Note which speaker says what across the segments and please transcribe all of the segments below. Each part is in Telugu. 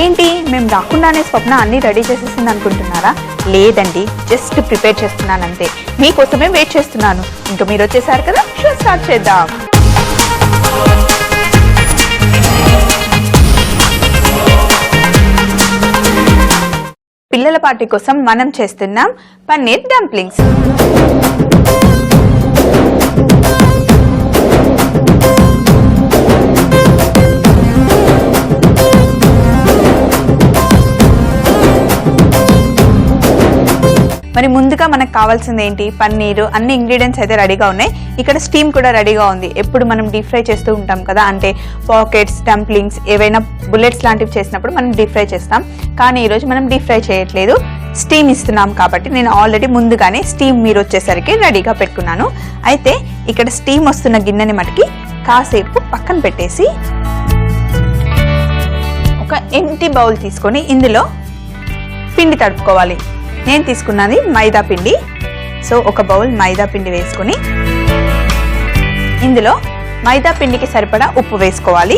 Speaker 1: ఏంటి మేము రాకుండానే స్వప్న అన్ని రెడీ చేసేసింది అనుకుంటున్నారా? లేదండి, జస్ట్ ప్రిపేర్ చేస్తున్నాను అంతే. మీకోసమే వెయిట్ చేస్తున్నాను. ఇంకా మీరు వచ్చేసారు కదా, షో స్టార్ట్ చేద్దాం. పిల్లల పార్టీ కోసం మనం చేస్తున్నాం పన్నీర్ డంప్లింగ్స్. మరి ముందుగా మనకు కావాల్సింది ఏంటి? పన్నీరు. అన్ని ఇంగ్రీడియంట్స్ అయితే రెడీగా ఉన్నాయి. ఇక్కడ స్టీమ్ కూడా రెడీగా ఉంది. ఎప్పుడు మనం డీప్ ఫ్రై చేస్తూ ఉంటాం కదా, అంటే పాకెట్స్, డంప్లింగ్స్, ఏవైనా బుల్లెట్స్ లాంటివి చేసినప్పుడు మనం డీప్ ఫ్రై చేస్తాం. కానీ ఈరోజు మనం డీప్ ఫ్రై చేయట్లేదు, స్టీమ్ ఇస్తున్నాం. కాబట్టి నేను ఆల్రెడీ ముందుగానే స్టీమ్ మీరు వచ్చేసరికి రెడీగా పెట్టుకున్నాను. అయితే ఇక్కడ స్టీమ్ వస్తున్న గిన్నెని మటుకి కాసేపు పక్కన పెట్టేసి ఒక ఎంటీ బౌల్ తీసుకొని ఇందులో పిండి తడుపుకోవాలి. నేను తీసుకున్నది మైదా పిండి. సో ఒక బౌల్ మైదా పిండి వేసుకొని ఇందులో మైదా పిండికి సరిపడా ఉప్పు వేసుకోవాలి.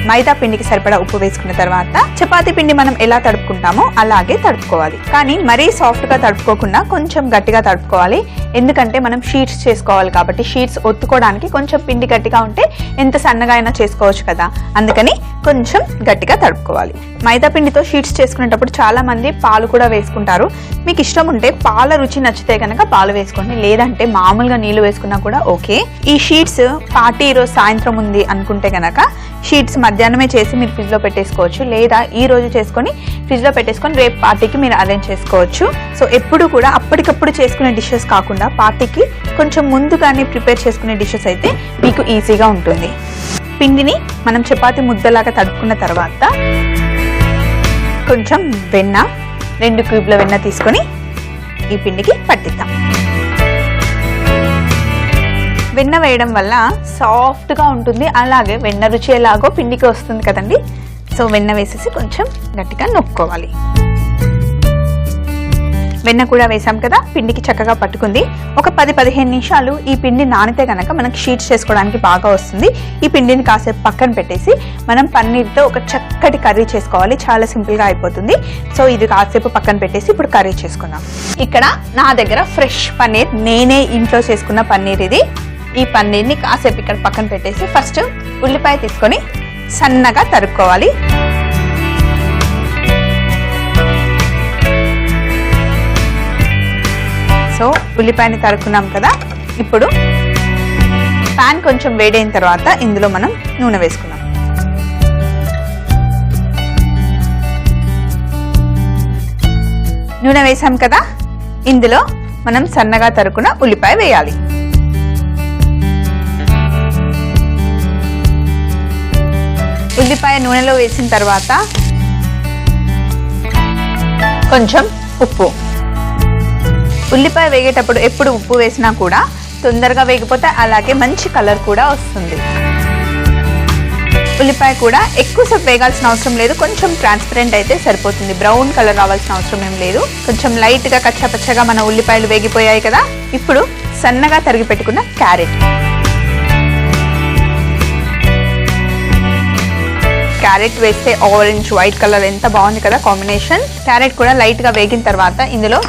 Speaker 1: మైదా పిండికి సరిపడా ఉప్పు వేసుకున్న తర్వాత చపాతీ పిండి మనం ఎలా తడుపుకుంటామో అలాగే తడుపుకోవాలి. కానీ మరీ సాఫ్ట్ గా తడుపుకోకుండా కొంచెం గట్టిగా తడుపుకోవాలి. ఎందుకంటే మనం షీట్స్ చేసుకోవాలి కాబట్టి షీట్స్ ఒత్తుకోవడానికి కొంచెం పిండి గట్టిగా ఉంటే ఎంత సన్నగా అయినా చేసుకోవచ్చు కదా, అందుకని కొంచెం గట్టిగా తడుపుకోవాలి. మైదా పిండితో షీట్స్ చేసుకునేటప్పుడు చాలా మంది పాలు కూడా వేసుకుంటారు. మీకు ఇష్టం ఉంటే పాల రుచి నచ్చితే కనుక పాలు వేసుకోండి, లేదంటే మామూలుగా నీళ్లు వేసుకున్నా కూడా ఓకే. ఈ షీట్స్ పార్టీ ఈరోజు సాయంత్రం ఉంది అనుకుంటే కనుక షీట్స్ మధ్యాహ్నమే చేసి మీరు ఫ్రిడ్జ్ లో పెట్టేసుకోవచ్చు, లేదా ఈ రోజు చేసుకొని ఫ్రిడ్జ్ లో పెట్టేసుకొని రేపు పార్టీకి మీరు అరేంజ్ చేసుకోవచ్చు. సో ఎప్పుడు కూడా అప్పటికప్పుడు చేసుకునే డిషెస్ కాకుండా పార్టీకి కొంచెం ముందుగానే ప్రిపేర్ చేసుకునే డిషెస్ అయితే మీకు ఈజీగా ఉంటుంది. పిండిని మనం చపాతీ ముద్దలాగా తడుపుకున్న తర్వాత కొంచెం వెన్న, 2 క్యూబ్ల వెన్న తీసుకొని ఈ పిండికి పట్టిద్దాం. వెన్న వేయడం వల్ల సాఫ్ట్గా ఉంటుంది, అలాగే వెన్న రుచి ఎలాగో పిండికి వస్తుంది కదండి. సో వెన్న వేసేసి కొంచెం గట్టిగా నొక్కోవాలి. వెన్న కూడా వేసాం కదా, పిండికి చక్కగా పట్టుకుంది. ఒక 10-15 నిమిషాలు ఈ పిండి నానితే కనుక మనకి షీట్స్ చేసుకోవడానికి బాగా వస్తుంది. ఈ పిండిని కాసేపు పక్కన పెట్టేసి మనం పన్నీర్తో ఒక చక్కటి కర్రీ చేసుకోవాలి. చాలా సింపుల్గా అయిపోతుంది. సో ఇది కాసేపు పక్కన పెట్టేసి ఇప్పుడు కర్రీ చేసుకుందాం. ఇక్కడ నా దగ్గర ఫ్రెష్ పన్నీర్, నేనే ఇంట్లో చేసుకున్న పన్నీర్ ఇది. ఈ పన్నీర్ని కాసేపు ఇక్కడ పక్కన పెట్టేసి ఫస్ట్ ఉల్లిపాయ తీసుకొని సన్నగా తరుక్కోవాలి. సో ఉల్లిపాయని తరుక్కున్నాం కదా, ఇప్పుడు పాన్ కొంచెం వేడైన తర్వాత ఇందులో మనం నూనె వేసుకున్నాం. నూనె వేసాం కదా, ఇందులో మనం సన్నగా తరుక్కున్న ఉల్లిపాయ వేయాలి. ఉల్లిపాయ నూనెలో వేసిన తర్వాత కొంచెం ఉప్పు. ఉల్లిపాయ వేగేటప్పుడు ఎప్పుడు ఉప్పు వేసినా కూడా తొందరగా వేగిపోతే అలాగే మంచి కలర్ కూడా వస్తుంది. ఉల్లిపాయ కూడా ఎక్కువసేపు వేగాల్సిన అవసరం లేదు, కొంచెం ట్రాన్స్పరెంట్ అయితే సరిపోతుంది. బ్రౌన్ కలర్ రావాల్సిన అవసరం ఏం లేదు. కొంచెం లైట్గా కచ్చాపచ్చగా మన ఉల్లిపాయలు వేగిపోయాయి కదా, ఇప్పుడు సన్నగా తరిగి పెట్టుకున్న క్యారెట్. క్యారెట్ వేస్తే ఆరెంజ్ వైట్ కలర్ ఎంత బాగుంది కదా కాంబినేషన్. క్యారెట్ కూడా లైట్గా వేగిన తర్వాత ఇందులో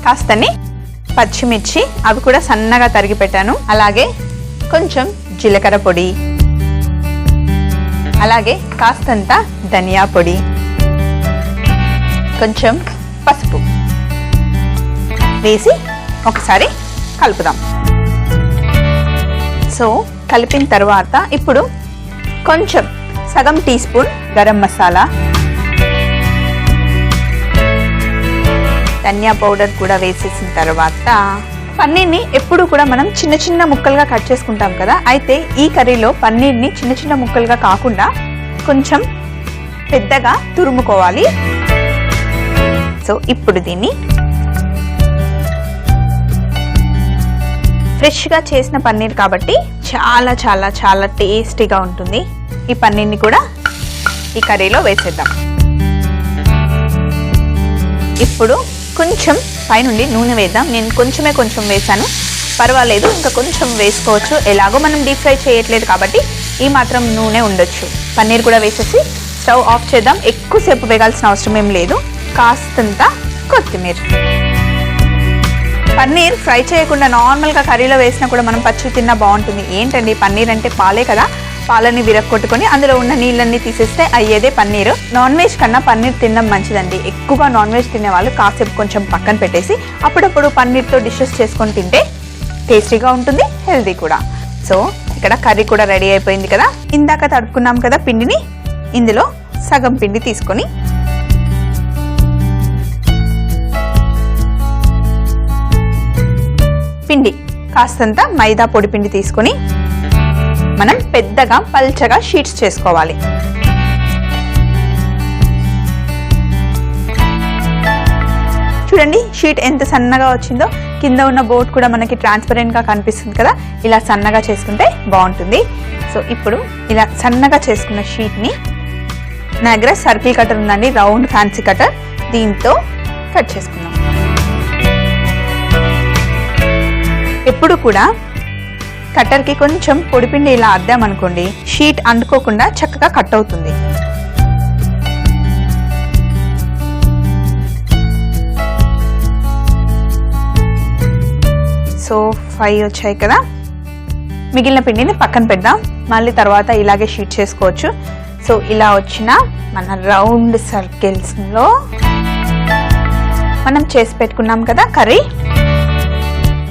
Speaker 1: కాస్తని పచ్చిమిర్చి, అవి కూడా సన్నగా తరిగి పెట్టాను. అలాగే కొంచెం జీలకర్ర పొడి, అలాగే కాస్తంత ధనియా పొడి, కొంచెం పసుపు వేసి ఒకసారి కలుపుదాం. సో కలిపిన తర్వాత ఇప్పుడు కొంచెం సగం టీ స్పూన్ గరం మసాలా, ధనియా పౌడర్ కూడా వేసేసిన తర్వాత పన్నీర్ని ఎప్పుడు కూడా మనం చిన్న చిన్న ముక్కలుగా కట్ చేసుకుంటాం కదా, అయితే ఈ కర్రీలో పన్నీర్ని చిన్న చిన్న ముక్కలుగా కాకుండా కొంచెం పెద్దగా తురుముకోవాలి. సో ఇప్పుడు దీన్ని ఫ్రెష్గా చేసిన పన్నీర్ కాబట్టి చాలా చాలా చాలా టేస్టీగా ఉంటుంది. ఈ పన్నీర్ని కూడా ఈ కర్రీలో వేసేద్దాం. ఇప్పుడు కొంచెం పైనుండి నూనె వేద్దాం. నేను కొంచెం వేసాను, పర్వాలేదు, ఇంకా కొంచెం వేసుకోవచ్చు. ఎలాగో మనం డీప్ ఫ్రై చేయట్లేదు కాబట్టి ఈ మాత్రం నూనె ఉండొచ్చు. పన్నీర్ కూడా వేసేసి స్టవ్ ఆఫ్ చేద్దాం. ఎక్కువసేపు వేగాల్సిన అవసరం ఏం లేదు. కాస్తంత కొత్తిమీర. పన్నీర్ ఫ్రై చేయకుండా నార్మల్గా కర్రీలో వేసినా కూడా మనం పచ్చి తిన్నా బాగుంటుంది. ఏంటండి, పన్నీర్ అంటే పాలే కదా, పాలని విరక్కొట్టుకొని అందులో ఉన్న నీళ్ళన్నీ తీసేస్తే అయ్యేదే పన్నీర్. నాన్ వెజ్ కన్నా పన్నీర్ తినడం మంచిదండి. ఎక్కువగా నాన్ వెజ్ తినే వాళ్ళు కాసేపు కొంచెం పక్కన పెట్టేసి అప్పుడప్పుడు పన్నీర్తో డిషెస్ చేసుకొని తింటే టేస్టీగా ఉంటుంది, హెల్తీ కూడా. సో ఇక్కడ కర్రీ కూడా రెడీ అయిపోయింది కదా. ఇందాక తడుపుకున్నాం కదా పిండిని, ఇందులో సగం పిండి తీసుకొని పిండి కాస్తంత మైదా పొడి పిండి తీసుకొని మనం పెద్దగా పల్చగా షీట్స్ చేసుకోవాలి. చూడండి షీట్ ఎంత సన్నగా వచ్చిందో. కింద ఉన్న బోర్డ్ కూడా మనకి ట్రాన్స్పరెంట్ గా కనిపిస్తుంది కదా. ఇలా సన్నగా చేసుకుంటే బాగుంటుంది. సో ఇప్పుడు ఇలా సన్నగా చేసుకున్న షీట్ ని, నా దగ్గర సర్కిల్ కటర్ ఉందండి, రౌండ్ ఫ్యాన్సీ కటర్, దీంతో కట్ చేసుకుందాం. ఎప్పుడు కూడా కట్టర్కి కొంచెం పొడిపిండి ఇలా అద్దామనుకోండి, షీట్ అంటుకోకుండా చక్కగా కట్ అవుతుంది. సో 5 వచ్చాయి కదా. మిగిలిన పిండిని పక్కన పెడదాం, మళ్ళీ తర్వాత ఇలాగే షీట్ చేసుకోవచ్చు. సో ఇలా వచ్చిన మన రౌండ్ సర్కిల్స్లో మనం చేసి పెట్టుకున్నాం కదా కర్రీ,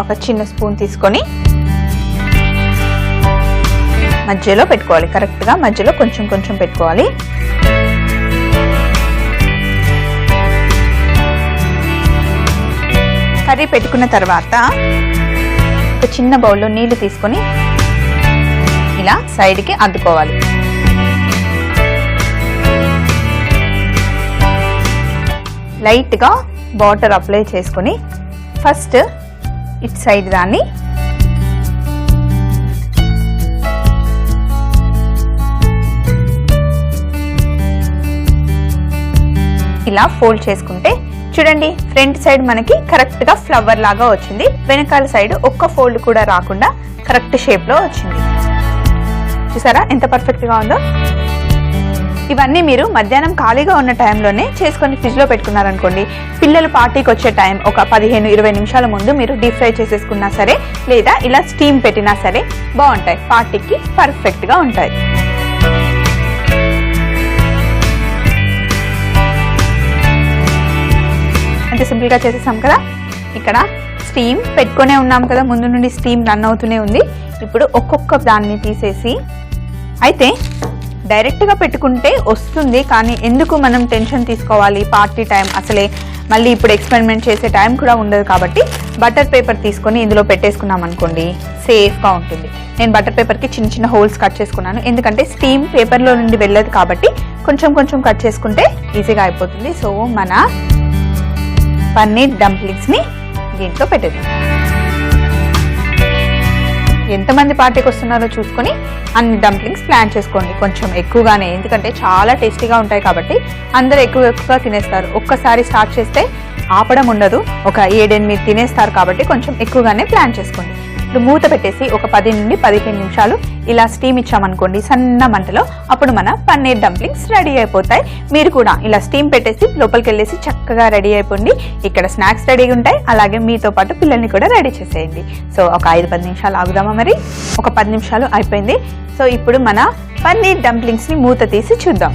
Speaker 1: ఒక చిన్న స్పూన్ తీసుకొని మధ్యలో పెట్టుకోవాలి. కరెక్ట్గా మధ్యలో కొంచెం కొంచెం పెట్టుకోవాలి. కర్రీ పెట్టుకున్న తర్వాత ఒక చిన్న బౌల్లో నీళ్లు తీసుకొని ఇలా సైడ్కి అద్దుకోవాలి. లైట్గా వాటర్ అప్లై చేసుకొని ఫస్ట్ ఇటు సైడ్ దాన్ని ఇలా ఫోల్డ్ చేసుకుంటే చూడండి ఫ్రంట్ సైడ్ మనకి కరెక్ట్ గా ఫ్లవర్ లాగా వచ్చింది. వెనకాల సైడ్ ఒక్క ఫోల్డ్ కూడా రాకుండా కరెక్ట్ షేప్ లో వచ్చింది. చూసారా ఎంత పర్ఫెక్ట్ గా ఉందో. ఇవన్నీ మీరు మధ్యాహ్నం ఖాళీగా ఉన్న టైంలోనే చేసుకొని ఫ్రిడ్జ్ లో పెట్టుకున్నారనుకోండి, పిల్లలు పార్టీకి వచ్చే టైం ఒక 15-20 నిమిషాల ముందు మీరు డీప్ ఫ్రై చేసేసుకున్నా సరే, లేదా ఇలా స్టీమ్ పెట్టినా సరే బాగుంటాయి. పార్టీకి పర్ఫెక్ట్ గా ఉంటాయి. అంటే సింపుల్ గా చేసేసాం కదా. ఇక్కడ స్టీమ్ పెట్టుకునే ఉన్నాం కదా, ముందు నుండి స్టీమ్ రన్ అవుతూనే ఉంది. ఇప్పుడు ఒక్కొక్క దాన్ని తీసేసి, అయితే డైరెక్ట్ గా పెట్టుకుంటే వస్తుంది, కానీ ఎందుకు మనం టెన్షన్ తీసుకోవాలి? పార్టీ టైం అసలే, మళ్ళీ ఇప్పుడు ఎక్స్పెరిమెంట్ చేసే టైం కూడా ఉండదు. కాబట్టి బటర్ పేపర్ తీసుకొని ఇందులో పెట్టేసుకున్నాం అనుకోండి, సేఫ్ గా ఉంటుంది. నేను బటర్ పేపర్ కి చిన్న చిన్న హోల్స్ కట్ చేసుకున్నాను, ఎందుకంటే స్టీమ్ పేపర్ లో నుండి వెళ్ళదు కాబట్టి కొంచెం కొంచెం కట్ చేసుకుంటే ఈజీగా అయిపోతుంది. సో మన పన్నీర్ డంప్లింగ్స్ ని దీంట్లో పెట్టేద్దాం. ఎంతమంది పార్టీకి వస్తున్నారో చూసుకొని అన్ని డంప్లింగ్స్ ప్లాన్ చేసుకోండి, కొంచెం ఎక్కువగానే, ఎందుకంటే చాలా టేస్టీగా ఉంటాయి కాబట్టి అందరూ ఎక్కువగా తినేస్తారు. ఒక్కసారి స్టార్ట్ చేస్తే ఆపడం ఉండదు, ఒక 7-8 తినేస్తారు కాబట్టి కొంచెం ఎక్కువగానే ప్లాన్ చేసుకోండి. ఇప్పుడు మూత పెట్టేసి ఒక 10-15 నిమిషాలు ఇలా స్టీమ్ ఇచ్చామనుకోండి సన్న మంటలో, అప్పుడు మన పన్నీర్ డంప్లింగ్స్ రెడీ అయిపోతాయి. మీరు కూడా ఇలా స్టీమ్ పెట్టేసి లోపలికి వెళ్ళేసి చక్కగా రెడీ అయిపోండి. ఇక్కడ స్నాక్స్ రెడీగా ఉంటాయి, అలాగే మీతో పాటు పిల్లల్ని కూడా రెడీ చేసేయండి. సో ఒక 5-10 నిమిషాలు ఆగుదామా? మరి ఒక 10 నిమిషాలు అయిపోయింది. సో ఇప్పుడు మన పన్నీర్ డంప్లింగ్స్ ని మూత తీసి చూద్దాం.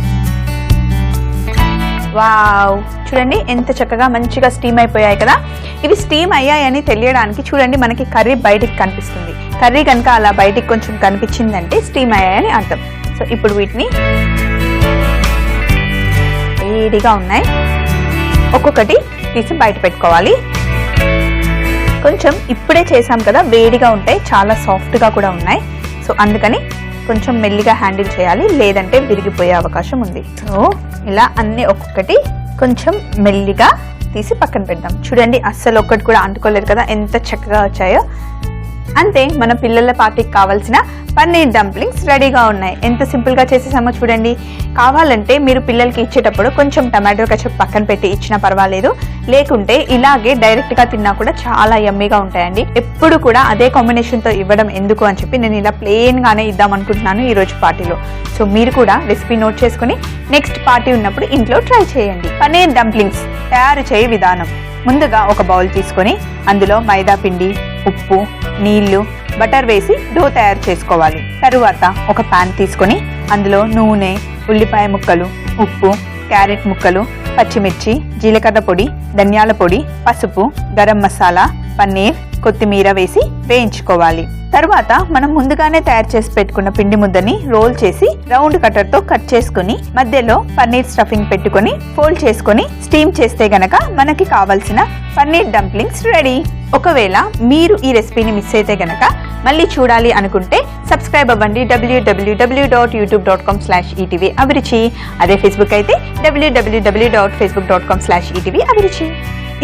Speaker 1: వావ్, చూడండి ఎంత చక్కగా మంచిగా స్టీమ్ అయిపోయాయి కదా. ఇవి స్టీమ్ అయ్యాయని తెలియడానికి చూడండి మనకి కర్రీ బయటికి కనిపిస్తుంది. కర్రీ కనుక అలా బయటికి కొంచెం కనిపించిందంటే స్టీమ్ అయ్యాయని అర్థం. సో ఇప్పుడు వీటిని వేడిగా ఉన్నాయి, ఒక్కొక్కటి తీసి బయట పెట్టుకోవాలి. కొంచెం ఇప్పుడే చేసాం కదా, వేడిగా ఉంటాయి, చాలా సాఫ్ట్గా కూడా ఉన్నాయి. సో అందుకని కొంచెం మెల్లిగా హ్యాండిల్ చేయాలి, లేదంటే విరిగిపోయే అవకాశం ఉంది. సో ఇలా అన్ని ఒక్కొక్కటి కొంచెం మెల్లిగా తీసి పక్కన పెడదాం. చూడండి అస్సలు ఒక్కటి కూడా అంటుకోలేదు కదా, ఎంత చక్కగా వచ్చాయో. అంతే, మన పిల్లల పార్టీకి కావాల్సిన పన్నీర్ డంప్లింగ్స్ రెడీగా ఉన్నాయి. ఎంత సింపుల్ గా చేసేసామో చూడండి. కావాలంటే మీరు పిల్లలకి ఇచ్చేటప్పుడు కొంచెం టమాటో కెచప్ పక్కన పెట్టి ఇచ్చినా పర్వాలేదు, లేకుంటే ఇలాగే డైరెక్ట్ గా తిన్నా కూడా చాలా యమ్మీగా ఉంటాయండి. ఎప్పుడు కూడా అదే కాంబినేషన్ తో ఇవ్వడం ఎందుకు అని చెప్పి నేను ఇలా ప్లెయిన్ గానే ఇద్దాం అనుకుంటున్నాను ఈ రోజు పార్టీలో. సో మీరు కూడా రెసిపీ నోట్ చేసుకుని నెక్స్ట్ పార్టీ ఉన్నప్పుడు ఇంట్లో ట్రై చేయండి. పన్నీర్ డంప్లింగ్స్ తయారు చేయ విధానం: ముందుగా ఒక బౌల్ తీసుకొని అందులో మైదా పిండి, ఉప్పు, నీళ్లు, బటర్ వేసి డో తయారు చేసుకోవాలి. తరువాత ఒక పాన్ తీసుకొని అందులో నూనె, ఉల్లిపాయ ముక్కలు, ఉప్పు, క్యారెట్ ముక్కలు, పచ్చిమిర్చి, జీలకర్ర పొడి, ధనియాల పొడి, పసుపు, గరం మసాలా, పన్నీర్, కొత్తిమీర వేసి వేయించుకోవాలి. తర్వాత మనం ముందుగానే తయారు చేసి పెట్టుకున్న పిండి ముద్దని రోల్ చేసి రౌండ్ కటర్ తో కట్ చేసుకుని మధ్యలో పన్నీర్ స్టఫింగ్ పెట్టుకొని ఫోల్డ్ చేసుకొని స్టీమ్ చేస్తే గనక మనకి కావాల్సిన పన్నీర్ డంప్లింగ్స్ రెడీ. ఒకవేళ మీరు ఈ రెసిపీని మిస్ అయితే గనక మళ్ళీ చూడాలి అనుకుంటే సబ్స్క్రైబ్ అవ్వండి www.youtube.com/etv అభిరుచి. అదే ఫేస్బుక్ అయితే www.facebook.com/etv అభిరుచి.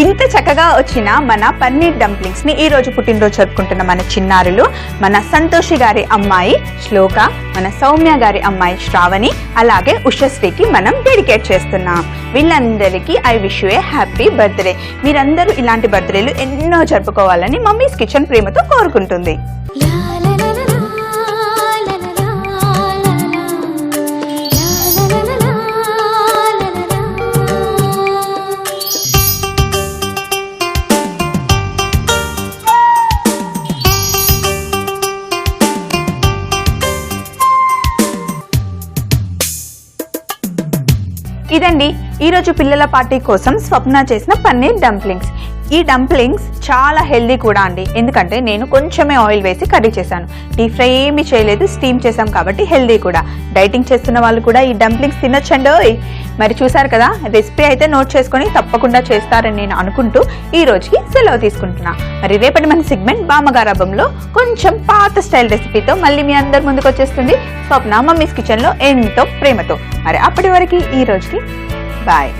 Speaker 1: ఇంత చక్కగా వచ్చిన మన పన్నీర్ డంప్లింగ్స్ ని ఈ రోజు పుట్టినరోజు జరుపుకుంటున్న మన చిన్నారులు, మన సంతోషి గారి అమ్మాయి శ్లోక, మన సౌమ్య గారి అమ్మాయి శ్రావణి, అలాగే ఉషశ్రీకి మనం డెడికేట్ చేస్తున్నాం. వీళ్ళందరికీ I wish you A happy birthday. మీరందరూ ఇలాంటి బర్త్డేలు ఎన్నో జరుపుకోవాలని మమ్మీస్ కిచెన్ ప్రేమతో కోరుకుంటుంది. ఇదండి ఈరోజు పిల్లల పార్టీ కోసం స్వప్న చేసిన పన్నీర్ డంప్లింగ్స్. ఈ డంప్లింగ్స్ చాలా హెల్దీ కూడా అండి, ఎందుకంటే నేను కొంచెమే ఆయిల్ వేసి కర్రీ చేశాను, డీప్ ఫ్రై ఏమీ చేయలేదు, స్టీమ్ చేసాం కాబట్టి హెల్దీ కూడా. డైటింగ్ చేస్తున్న వాళ్ళు కూడా ఈ డంప్లింగ్స్ తినొచ్చండి. మరి చూసారు కదా, రెసిపీ అయితే నోట్ చేసుకొని తప్పకుండా చేస్తారని నేను అనుకుంటూ ఈ రోజుకి సెలవు తీసుకుంటున్నా. మరి రేపటి మన సెగ్మెంట్ బామ్మగారాబంలో కొంచెం పాత స్టైల్ రెసిపీతో మళ్ళీ మీ అందరి ముందుకు వచ్చేస్తుంది స్వప్న మమ్మీస్ కిచెన్ లో ఎంతో ప్రేమతో. మరి అప్పటి వరకు ఈ రోజుకి బాయ్.